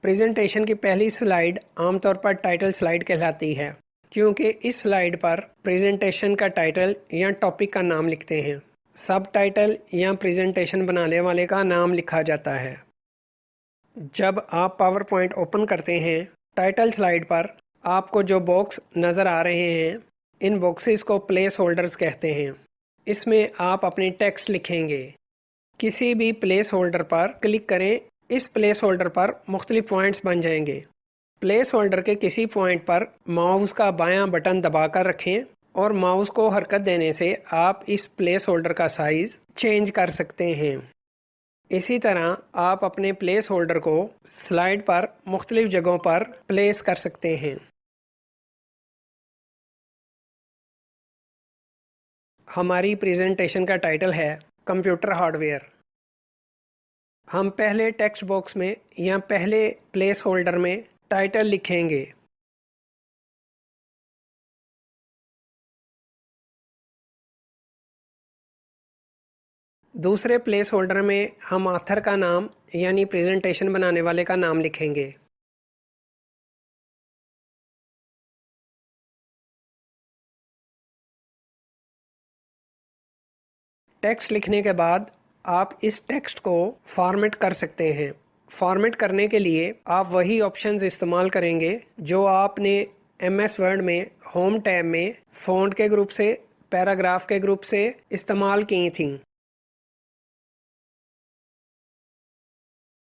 Presentation की पहली slide आमतौर पर टाइटल स्लाइड कहलाती है, क्योंकि इस स्लाइड पर प्रेजेंटेशन का टाइटल या टॉपिक का नाम लिखते हैं। सब टाइटल या प्रेजेंटेशन बनाने वाले का नाम लिखा जाता है। जब आप पावर पॉइंट ओपन करते हैं, टाइटल स्लाइड पर आपको जो बॉक्स नज़र आ रहे हैं, इन बॉक्सेस को प्लेस होल्डर्स कहते हैं। इसमें आप अपनी टेक्स्ट लिखेंगे। किसी भी प्लेस होल्डर पर क्लिक करें। इस प्लेस होल्डर पर मुख्तलिफ पॉइंट्स बन जाएंगे। प्लेस होल्डर के किसी पॉइंट पर माउस का बायां बटन दबाकर रखें और माउस को हरकत देने से आप इस प्लेस होल्डर का साइज चेंज कर सकते हैं। इसी तरह आप अपने प्लेस होल्डर को स्लाइड पर मुख्तलिफ जगहों पर प्लेस कर सकते हैं। हमारी प्रेजेंटेशन का टाइटल है कंप्यूटर हार्डवेयर। हम पहले टेक्स्ट बॉक्स में या पहले प्लेस होल्डर में टाइटल लिखेंगे। दूसरे प्लेस होल्डर में हम ऑथर का नाम यानी प्रेजेंटेशन बनाने वाले का नाम लिखेंगे। टेक्स्ट लिखने के बाद आप इस टेक्स्ट को फॉर्मेट कर सकते हैं। फॉर्मेट करने के लिए आप वही ऑप्शंस इस्तेमाल करेंगे जो आपने MS वर्ड में होम टैब में फ़ॉन्ट के ग्रुप से, पैराग्राफ के ग्रुप से इस्तेमाल की थी।